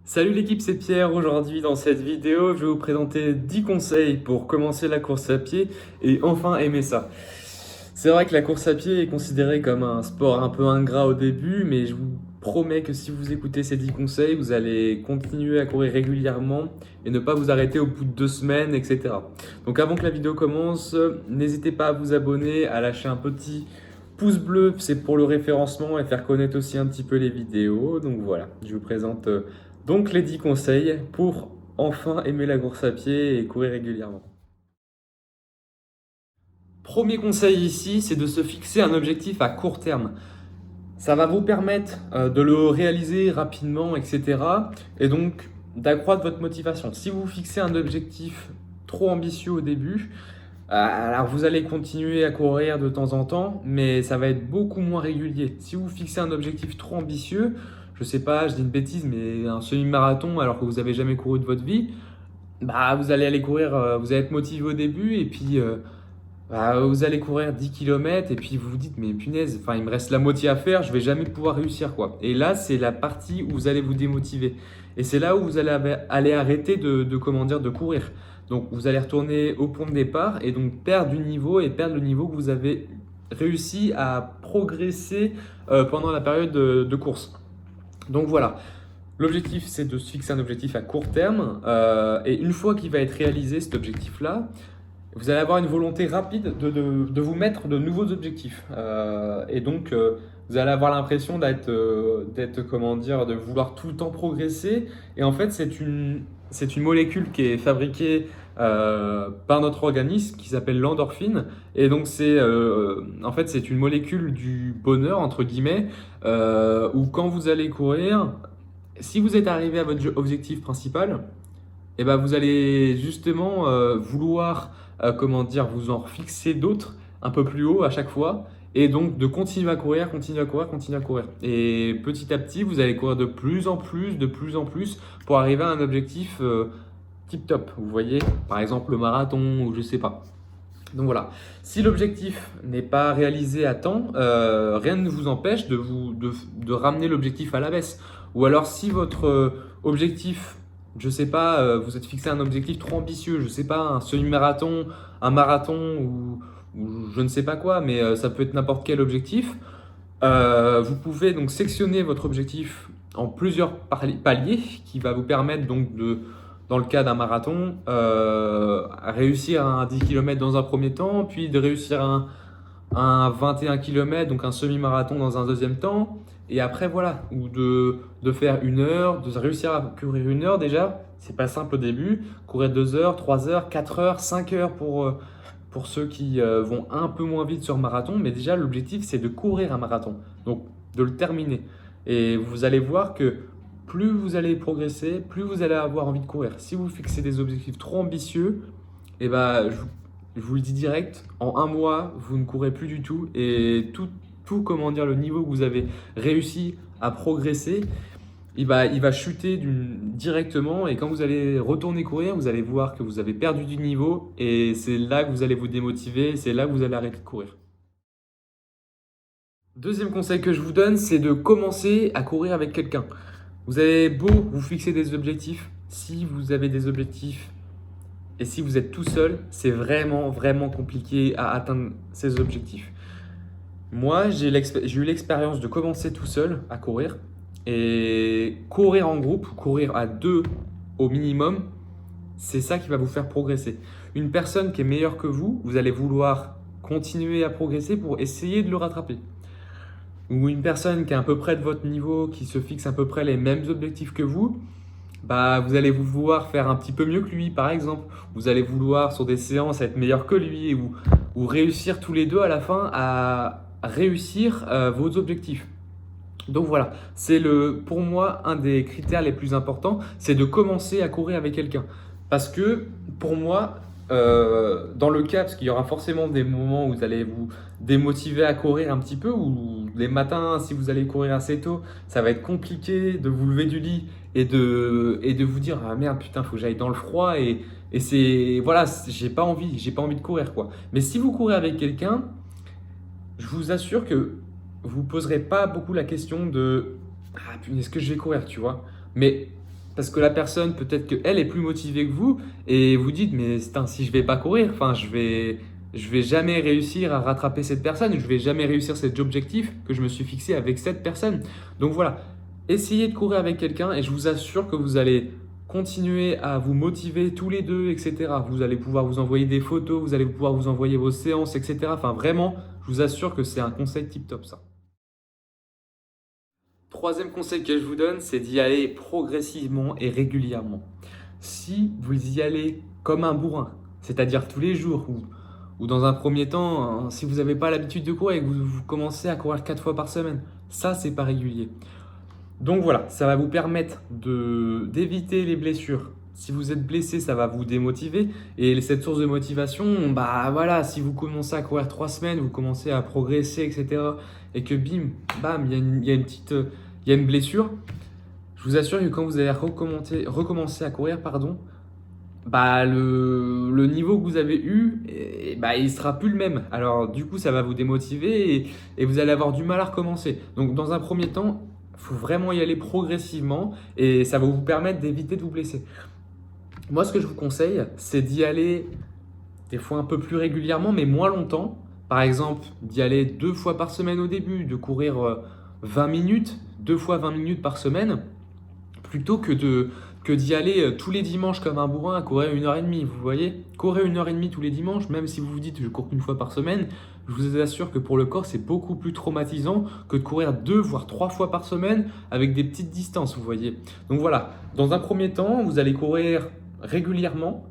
Salut l'équipe, c'est Pierre. Aujourd'hui, dans cette vidéo, je vais vous présenter 10 conseils pour commencer la course à pied et enfin aimer ça. C'est vrai que la course à pied est considérée comme un sport un peu ingrat au début, mais je vous promets que si vous écoutez ces 10 conseils, vous allez continuer à courir régulièrement et ne pas vous arrêter au bout de 2 semaines, etc. Donc avant que la vidéo commence, n'hésitez pas à vous abonner, à lâcher un petit pouce bleu, c'est pour le référencement et faire connaître aussi un petit peu les vidéos. Donc voilà, je vous présente donc les 10 conseils pour enfin aimer la course à pied et courir régulièrement. Premier conseil ici, c'est de se fixer un objectif à court terme. Ça va vous permettre de le réaliser rapidement, etc. Et donc d'accroître votre motivation. Si vous fixez un objectif trop ambitieux au début, alors vous allez continuer à courir de temps en temps, mais ça va être beaucoup moins régulier. Si vous fixez un objectif trop ambitieux, je sais pas, je dis une bêtise, mais un semi-marathon alors que vous avez jamais couru de votre vie, bah vous allez aller courir, vous allez être motivé au début et puis vous allez courir 10 km et puis vous vous dites mais punaise, enfin il me reste la moitié à faire, je vais jamais pouvoir réussir quoi. Et là c'est la partie où vous allez vous démotiver et c'est là où vous allez arrêter comment dire, de courir. Donc vous allez retourner au point de départ et donc perdre du niveau et perdre le niveau que vous avez réussi à progresser pendant la période de course. Donc voilà, l'objectif c'est de se fixer un objectif à court terme et une fois qu'il va être réalisé cet objectif-là, vous allez avoir une volonté rapide de vous mettre de nouveaux objectifs. Et donc, vous allez avoir l'impression comment dire, de vouloir tout le temps progresser. Et en fait, c'est une molécule qui est fabriquée par notre organisme qui s'appelle l'endorphine. Et donc, en fait, c'est une molécule du bonheur, entre guillemets, où quand vous allez courir, si vous êtes arrivé à votre objectif principal, et ben vous allez justement vouloir comment dire, vous en fixer d'autres un peu plus haut à chaque fois. Et donc de continuer à courir, continuer à courir, continuer à courir. Et petit à petit, vous allez courir de plus en plus, de plus en plus, pour arriver à un objectif tip top. Vous voyez, par exemple le marathon ou je sais pas. Donc voilà, si l'objectif n'est pas réalisé à temps, rien ne vous empêche de ramener l'objectif à la baisse. Ou alors si votre objectif, je sais pas, vous êtes fixé un objectif trop ambitieux, je sais pas, un semi-marathon, un marathon ou je ne sais pas quoi, mais ça peut être n'importe quel objectif, vous pouvez donc sectionner votre objectif en plusieurs paliers qui va vous permettre donc dans le cas d'un marathon, réussir un 10 km dans un premier temps, puis de réussir un 21 km, donc un semi-marathon dans un deuxième temps, et après voilà, ou de faire 1 heure, de réussir à courir 1 heure déjà, c'est pas simple au début, courir 2 heures, 3 heures, 4 heures, 5 heures pour ceux qui vont un peu moins vite sur marathon, mais déjà l'objectif c'est de courir un marathon, donc de le terminer. Et vous allez voir que plus vous allez progresser, plus vous allez avoir envie de courir. Si vous fixez des objectifs trop ambitieux, et ben, je vous le dis direct, en 1 mois, vous ne courez plus du tout et comment dire, le niveau que vous avez réussi à progresser, il va chuter directement et quand vous allez retourner courir, vous allez voir que vous avez perdu du niveau et c'est là que vous allez vous démotiver, c'est là que vous allez arrêter de courir. Deuxième conseil que je vous donne, c'est de commencer à courir avec quelqu'un. Vous avez beau vous fixer des objectifs, si vous avez des objectifs et si vous êtes tout seul, c'est vraiment, vraiment compliqué à atteindre ces objectifs. Moi, j'ai eu l'expérience de commencer tout seul à courir et courir en groupe, courir à deux au minimum, c'est ça qui va vous faire progresser. Une personne qui est meilleure que vous, vous allez vouloir continuer à progresser pour essayer de le rattraper. Ou une personne qui est à peu près de votre niveau, qui se fixe à peu près les mêmes objectifs que vous, bah, vous allez vous vouloir faire un petit peu mieux que lui, par exemple. Vous allez vouloir, sur des séances, être meilleur que lui ou réussir tous les deux à la fin à réussir vos objectifs. Donc voilà, pour moi un des critères les plus importants, c'est de commencer à courir avec quelqu'un. Parce que pour moi, dans le cas, parce qu'il y aura forcément des moments où vous allez vous démotiver à courir un petit peu, ou les matins, si vous allez courir assez tôt, ça va être compliqué de vous lever du lit et de vous dire ah merde putain faut que j'aille dans le froid et c'est voilà j'ai pas envie de courir quoi. Mais si vous courez avec quelqu'un, je vous assure que vous poserez pas beaucoup la question de ah putain est-ce que je vais courir tu vois. Mais Parce que la personne, peut-être qu'elle est plus motivée que vous et vous dites, mais putain, si je vais pas courir, enfin, je vais jamais réussir à rattraper cette personne, je vais jamais réussir cet objectif que je me suis fixé avec cette personne. Donc voilà, essayez de courir avec quelqu'un et je vous assure que vous allez continuer à vous motiver tous les deux, etc. Vous allez pouvoir vous envoyer des photos, vous allez pouvoir vous envoyer vos séances, etc. Enfin, vraiment, je vous assure que c'est un conseil tip top ça. Troisième conseil que je vous donne, c'est d'y aller progressivement et régulièrement. Si vous y allez comme un bourrin, c'est-à-dire tous les jours, ou dans un premier temps, hein, si vous n'avez pas l'habitude de courir et que vous commencez à courir 4 fois par semaine, ça, c'est pas régulier. Donc voilà, ça va vous permettre d'éviter les blessures. Si vous êtes blessé, ça va vous démotiver. Et cette source de motivation, bah voilà, si vous commencez à courir 3 semaines, vous commencez à progresser, etc. Et que bim, bam, il y a une petite, il y a une blessure. Je vous assure que quand vous allez recommencer à courir, pardon, bah le niveau que vous avez eu, bah, il sera plus le même. Alors du coup, ça va vous démotiver et vous allez avoir du mal à recommencer. Donc dans un premier temps, il faut vraiment y aller progressivement et ça va vous permettre d'éviter de vous blesser. Moi, ce que je vous conseille, c'est d'y aller des fois un peu plus régulièrement, mais moins longtemps. Par exemple, d'y aller 2 fois par semaine au début, de courir 20 minutes, 2 fois 20 minutes par semaine, plutôt que d'y aller tous les dimanches comme un bourrin à courir 1 h 30. Vous voyez, courir 1 h 30 tous les dimanches, même si vous vous dites je cours une fois par semaine, je vous assure que pour le corps, c'est beaucoup plus traumatisant que de courir 2 voire 3 fois par semaine avec des petites distances, vous voyez. Donc voilà, dans un premier temps, vous allez courir régulièrement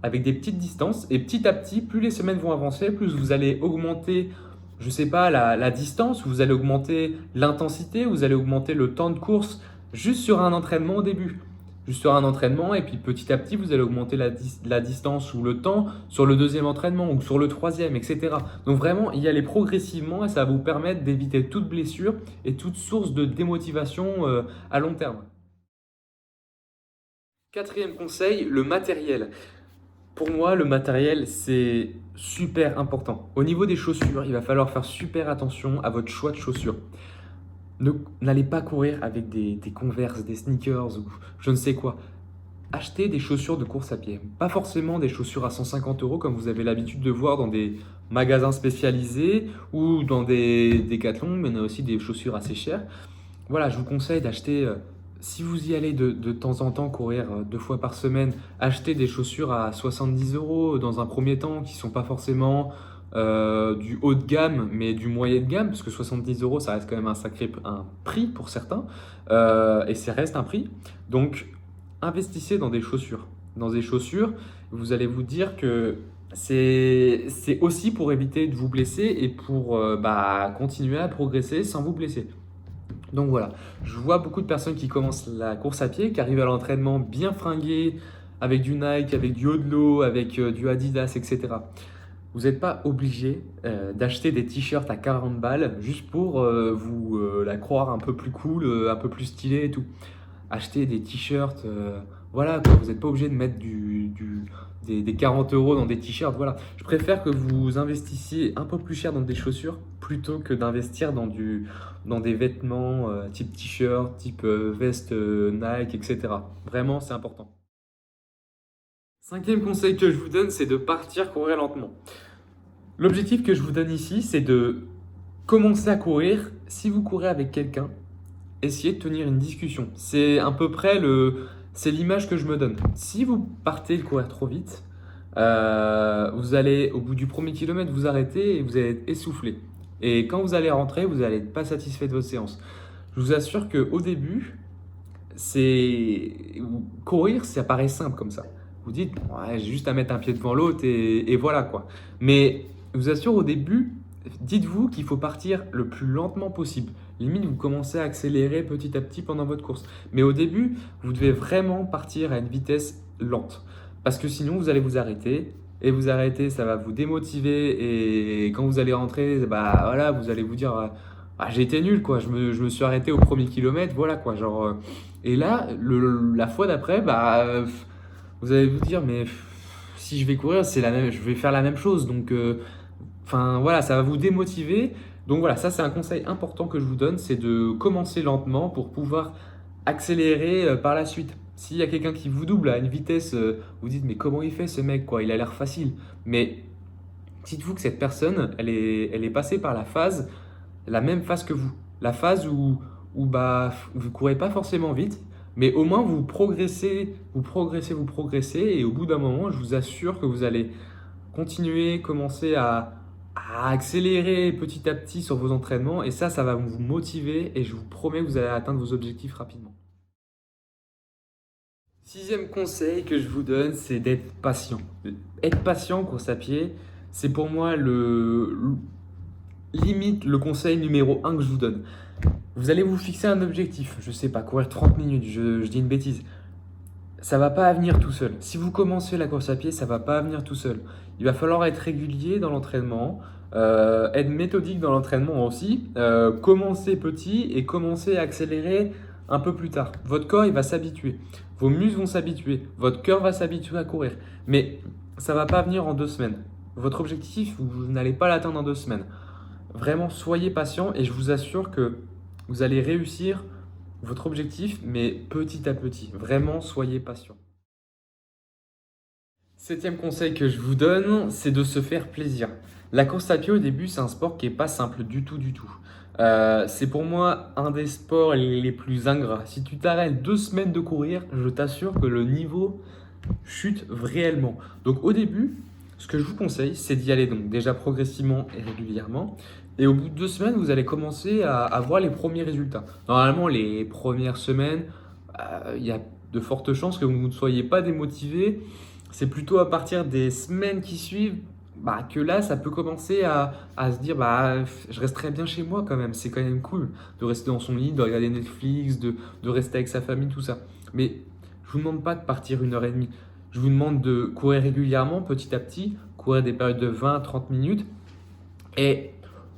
avec des petites distances et petit à petit, plus les semaines vont avancer, plus vous allez augmenter, je ne sais pas, la distance, vous allez augmenter l'intensité, vous allez augmenter le temps de course juste sur un entraînement au début. Juste sur un entraînement et puis petit à petit, vous allez augmenter la distance ou le temps sur le deuxième entraînement ou sur le troisième, etc. Donc vraiment, y aller progressivement et ça va vous permettre d'éviter toute blessure et toute source de démotivation à long terme. Quatrième conseil, le matériel. Pour moi, le matériel, c'est super important. Au niveau des chaussures, il va falloir faire super attention à votre choix de chaussures. N'allez pas courir avec des Converse, des sneakers ou je ne sais quoi. Achetez des chaussures de course à pied. Pas forcément des chaussures à 150 euros comme vous avez l'habitude de voir dans des magasins spécialisés ou dans des Decathlon, mais il y en a aussi des chaussures assez chères. Voilà, je vous conseille d'acheter, si vous y allez de temps en temps courir 2 fois par semaine, achetez des chaussures à 70 euros dans un premier temps qui ne sont pas forcément du haut de gamme, mais du moyen de gamme, parce que 70 euros, ça reste quand même un prix pour certains, et ça reste un prix. Donc, investissez dans des chaussures. Dans des chaussures, vous allez vous dire que c'est aussi pour éviter de vous blesser et pour continuer à progresser sans vous blesser. Donc voilà, je vois beaucoup de personnes qui commencent la course à pied, qui arrivent à l'entraînement bien fringuées, avec du Nike, avec du Odlo, avec du Adidas, etc. Vous n'êtes pas obligé d'acheter des t-shirts à 40 balles juste pour vous la croire un peu plus cool, un peu plus stylé et tout. Achetez des t-shirts, voilà, quoi. Vous n'êtes pas obligé de mettre des 40 euros dans des t-shirts. Voilà. Je préfère que vous investissiez un peu plus cher dans des chaussures plutôt que d'investir dans des vêtements type t-shirt, type veste Nike, etc. Vraiment, c'est important. Cinquième conseil que je vous donne, c'est de partir courir lentement. L'objectif que je vous donne ici, c'est de commencer à courir. Si vous courez avec quelqu'un, essayez de tenir une discussion. C'est à peu près c'est l'image que je me donne. Si vous partez de courir trop vite, vous allez au bout du premier kilomètre vous arrêter et vous allez être essoufflé. Et quand vous allez rentrer, vous n'allez pas satisfait de votre séance. Je vous assure qu'au début, c'est courir, ça paraît simple comme ça. Vous dites, ouais, j'ai juste à mettre un pied devant l'autre et voilà quoi. Mais je vous assure, au début, dites-vous qu'il faut partir le plus lentement possible. Limite, vous commencez à accélérer petit à petit pendant votre course. Mais au début, vous devez vraiment partir à une vitesse lente. Parce que sinon, vous allez vous arrêter. Et vous arrêter, ça va vous démotiver. Et quand vous allez rentrer, bah voilà, vous allez vous dire, j'ai été nul quoi. Je me suis arrêté au premier kilomètre, voilà quoi. Genre, et là, la fois d'après, vous allez vous dire, mais si je vais courir, je vais faire la même chose. Donc, enfin voilà, ça va vous démotiver. Donc voilà, ça c'est un conseil important que je vous donne, c'est de commencer lentement pour pouvoir accélérer par la suite. S'il y a quelqu'un qui vous double à une vitesse, vous dites mais comment il fait ce mec quoi? Il a l'air facile. Mais dites-vous que cette personne, elle est passée par la même phase que vous. La phase où bah, vous courez pas forcément vite, mais au moins vous progressez, vous progressez, vous progressez, et au bout d'un moment, je vous assure que vous allez continuer, commencer à accélérer petit à petit sur vos entraînements, et ça va vous motiver, et je vous promets que vous allez atteindre vos objectifs rapidement. Sixième conseil que je vous donne, c'est d'être patient. Être patient en course à pied, c'est pour moi limite le conseil numéro un que je vous donne. Vous allez vous fixer un objectif, je sais pas, courir 30 minutes, je dis une bêtise. Ça va pas venir tout seul. Si vous commencez la course à pied, ça va pas venir tout seul. Il va falloir être régulier dans l'entraînement, être méthodique dans l'entraînement aussi, commencer petit et commencer à accélérer un peu plus tard. Votre corps, il va s'habituer. Vos muscles vont s'habituer. Votre cœur va s'habituer à courir. Mais ça va pas venir en 2 semaines. Votre objectif, vous n'allez pas l'atteindre en 2 semaines. Vraiment, soyez patient et je vous assure que vous allez réussir votre objectif, mais petit à petit. Vraiment, soyez patient. Septième conseil que je vous donne, c'est de se faire plaisir. La course à pied au début, c'est un sport qui n'est pas simple du tout, du tout. C'est pour moi un des sports les plus ingrats. Si tu t'arrêtes 2 semaines de courir, je t'assure que le niveau chute réellement. Donc au début, ce que je vous conseille, c'est d'y aller donc déjà progressivement et régulièrement. Et au bout de 2 semaines, vous allez commencer à voir les premiers résultats. Normalement, les premières semaines, il y a de fortes chances que vous ne soyez pas démotivé. C'est plutôt à partir des semaines qui suivent bah, que là, ça peut commencer à se dire bah, je resterai bien chez moi quand même. C'est quand même cool de rester dans son lit, de regarder Netflix, de rester avec sa famille, tout ça. Mais je ne vous demande pas de partir 1 heure et demie. Je vous demande de courir régulièrement, petit à petit, courir des périodes de 20 à 30 minutes. Et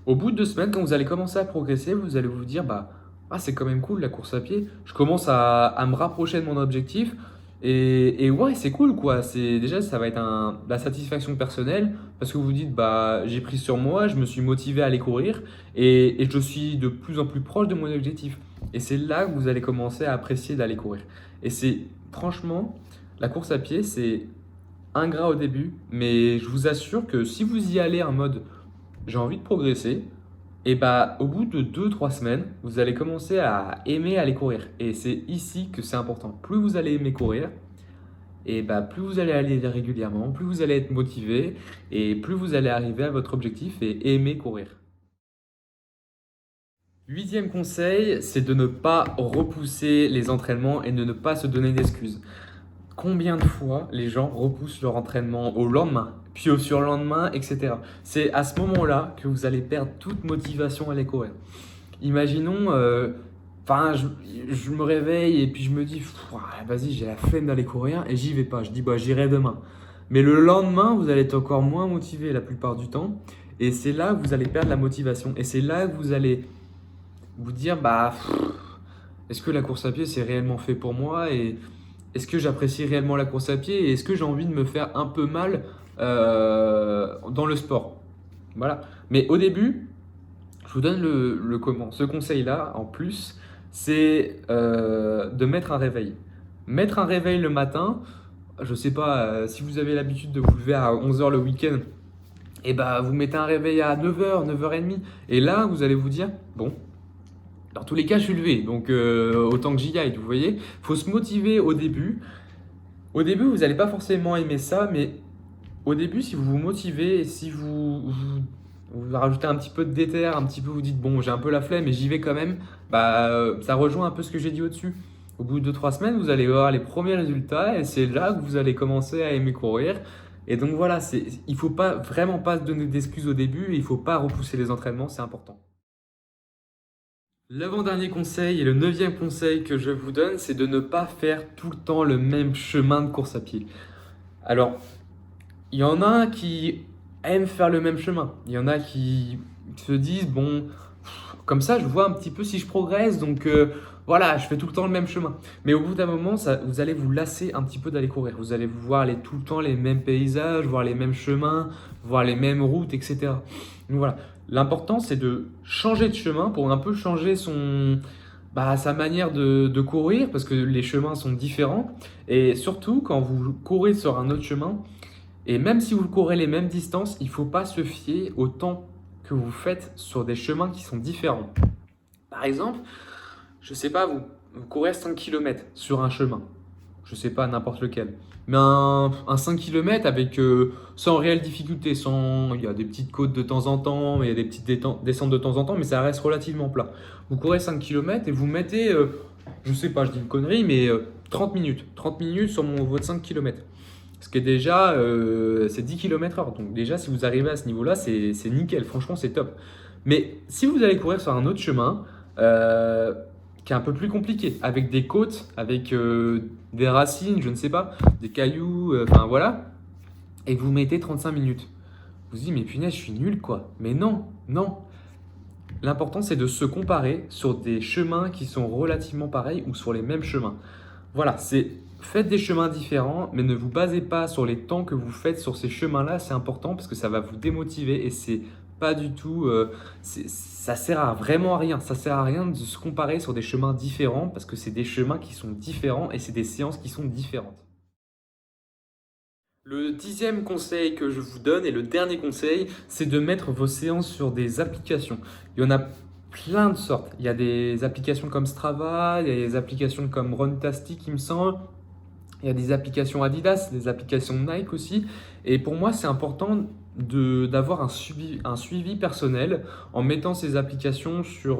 au bout de 2 semaines, quand vous allez commencer à progresser, vous allez vous dire bah, ah, c'est quand même cool la course à pied. Je commence à me rapprocher de mon objectif. Et ouais, c'est cool quoi. Déjà, ça va être la satisfaction personnelle parce que vous vous dites bah, j'ai pris sur moi, je me suis motivé à aller courir et je suis de plus en plus proche de mon objectif. Et c'est là que vous allez commencer à apprécier d'aller courir. Et c'est franchement, la course à pied, c'est ingrat au début, mais je vous assure que si vous y allez en mode j'ai envie de progresser, et bah au bout de 2 3 semaines, vous allez commencer à aimer aller courir. Et c'est ici que c'est important. Plus vous allez aimer courir, et bah plus vous allez aller régulièrement, plus vous allez être motivé, et plus vous allez arriver à votre objectif et aimer courir. Huitième conseil, c'est de ne pas repousser les entraînements et de ne pas se donner d'excuses. Combien de fois les gens repoussent leur entraînement au lendemain, puis au surlendemain, etc. C'est à ce moment-là que vous allez perdre toute motivation à aller courir. Imaginons, je me réveille et puis je me dis, vas-y, j'ai la flemme d'aller courir et j'y vais pas. Je dis, bah, j'irai demain. Mais le lendemain, vous allez être encore moins motivé la plupart du temps. Et c'est là que vous allez perdre la motivation. Et c'est là que vous allez vous dire, bah, est-ce que la course à pied, c'est réellement fait pour moi? Et est-ce que j'apprécie réellement la course à pied? Et est-ce que j'ai envie de me faire un peu mal dans le sport? Voilà. Mais au début, je vous donne le comment. Ce conseil-là, en plus, c'est de mettre un réveil. Mettre un réveil le matin, je ne sais pas, si vous avez l'habitude de vous lever à 11 heures le week-end, et bah, vous mettez un réveil à 9 h, 9 h 30. Et là, vous allez vous dire, bon, dans tous les cas, je suis levé, donc autant que j'y aille, vous voyez. Il faut se motiver au début. Au début, vous n'allez pas forcément aimer ça, mais au début, si vous vous motivez, si vous rajoutez un petit peu de déter, un petit peu vous dites bon, j'ai un peu la flemme et j'y vais quand même, bah, ça rejoint un peu ce que j'ai dit au-dessus. Au bout de 2 3 semaines, vous allez voir les premiers résultats et c'est là que vous allez commencer à aimer courir. Et donc voilà, il ne faut vraiment pas se donner d'excuses au début, il ne faut pas repousser les entraînements, c'est important. L'avant-dernier conseil et le neuvième conseil que je vous donne, c'est de ne pas faire tout le temps le même chemin de course à pied. Alors, il y en a qui aiment faire le même chemin. Il y en a qui se disent, bon, comme ça, je vois un petit peu si je progresse, donc voilà, je fais tout le temps le même chemin. Mais au bout d'un moment, vous allez vous lasser un petit peu d'aller courir. Vous allez voir tout le temps les mêmes paysages, voir les mêmes chemins, voir les mêmes routes, etc. Donc voilà, l'important, c'est de changer de chemin pour un peu changer bah, sa manière de courir, parce que les chemins sont différents. Et surtout, quand vous courez sur un autre chemin, et même si vous courez les mêmes distances, il ne faut pas se fier au temps que vous faites sur des chemins qui sont différents. Par exemple, je ne sais pas, vous courez 5 km sur un chemin, je ne sais pas, n'importe lequel. Mais un 5 km avec, sans réelle difficulté, il y a des petites côtes de temps en temps, il y a des petites descentes de temps en temps, mais ça reste relativement plat. Vous courez 5 km et vous mettez, je ne sais pas, je dis une connerie, mais 30 minutes. 30 minutes sur votre 5 km. Ce qui est déjà, c'est 10 km/h. Donc déjà, si vous arrivez à ce niveau-là, c'est nickel. Franchement, c'est top. Mais si vous allez courir sur un autre chemin, euh, qui est un peu plus compliqué, avec des côtes, avec des racines, je ne sais pas, des cailloux, enfin voilà, et que vous mettez 35 minutes. Vous vous dites, mais punaise, je suis nul quoi. Mais non, non. L'important, c'est de se comparer sur des chemins qui sont relativement pareils ou sur les mêmes chemins. Voilà, faites des chemins différents, mais ne vous basez pas sur les temps que vous faites sur ces chemins-là. C'est important parce que ça va vous démotiver et c'est pas du tout. Ça sert à vraiment à rien. Ça sert à rien de se comparer sur des chemins différents parce que c'est des chemins qui sont différents et c'est des séances qui sont différentes. Le 10e conseil que je vous donne et le dernier conseil, c'est de mettre vos séances sur des applications. Il y en a plein de sortes. Il y a des applications comme Strava, il y a des applications comme Runtastic, il me semble. Il y a des applications Adidas, des applications Nike aussi. Et pour moi, c'est important d'avoir un suivi personnel en mettant ces applications sur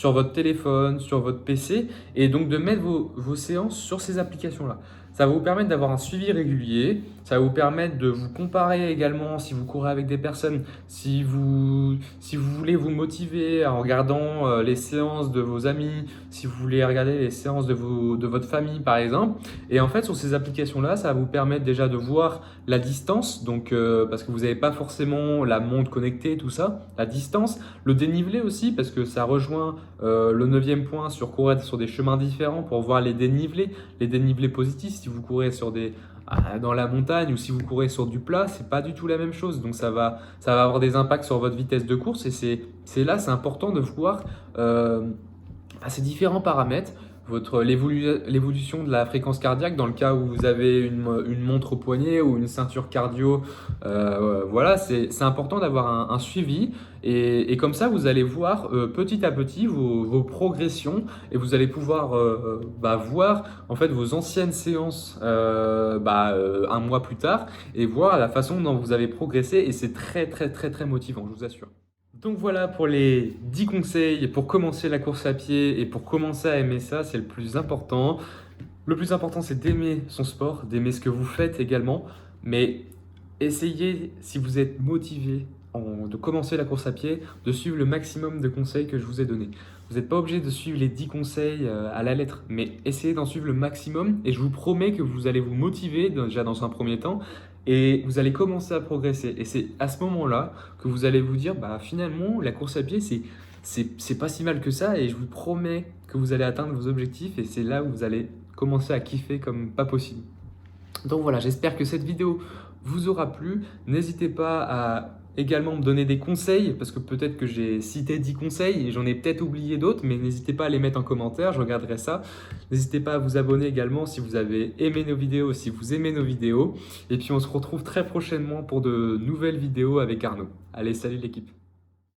votre téléphone, sur votre PC, et donc de mettre vos séances sur ces applications-là. Ça va vous permettre d'avoir un suivi régulier, ça va vous permettre de vous comparer également si vous courez avec des personnes, si vous voulez vous motiver en regardant les séances de vos amis, si vous voulez regarder les séances de votre famille par exemple. Et en fait, sur ces applications-là, ça va vous permettre déjà de voir la distance, donc, parce que vous n'avez pas forcément la montre connectée, tout ça, la distance, le dénivelé aussi, parce que ça rejoint le 9e point sur courir sur des chemins différents pour voir les dénivelés positifs. Si vous courez dans la montagne ou si vous courez sur du plat, c'est pas du tout la même chose. Donc ça va avoir des impacts sur votre vitesse de course et c'est important de voir ces différents paramètres, l'évolution de la fréquence cardiaque dans le cas où vous avez une montre au poignet ou une ceinture cardio. Voilà, c'est important d'avoir un suivi et comme ça, vous allez voir petit à petit vos progressions et vous allez pouvoir voir en fait vos anciennes séances un mois plus tard et voir la façon dont vous avez progressé et c'est très très très très motivant, je vous assure. Donc voilà pour les 10 conseils pour commencer la course à pied et pour commencer à aimer ça, c'est le plus important. Le plus important, c'est d'aimer son sport, d'aimer ce que vous faites également. Mais essayez, si vous êtes motivé de commencer la course à pied, de suivre le maximum de conseils que je vous ai donnés. Vous n'êtes pas obligé de suivre les 10 conseils à la lettre, mais essayez d'en suivre le maximum et je vous promets que vous allez vous motiver déjà dans un premier temps et vous allez commencer à progresser. Et c'est à ce moment-là que vous allez vous dire, bah finalement, la course à pied, c'est pas si mal que ça et je vous promets que vous allez atteindre vos objectifs et c'est là où vous allez commencer à kiffer comme pas possible. Donc voilà, j'espère que cette vidéo vous aura plu. N'hésitez pas à également me donner des conseils, parce que peut-être que j'ai cité 10 conseils et j'en ai peut-être oublié d'autres, mais n'hésitez pas à les mettre en commentaire, je regarderai ça. N'hésitez pas à vous abonner également si vous avez aimé nos vidéos, si vous aimez nos vidéos. Et puis on se retrouve très prochainement pour de nouvelles vidéos avec Arnaud. Allez, salut l'équipe!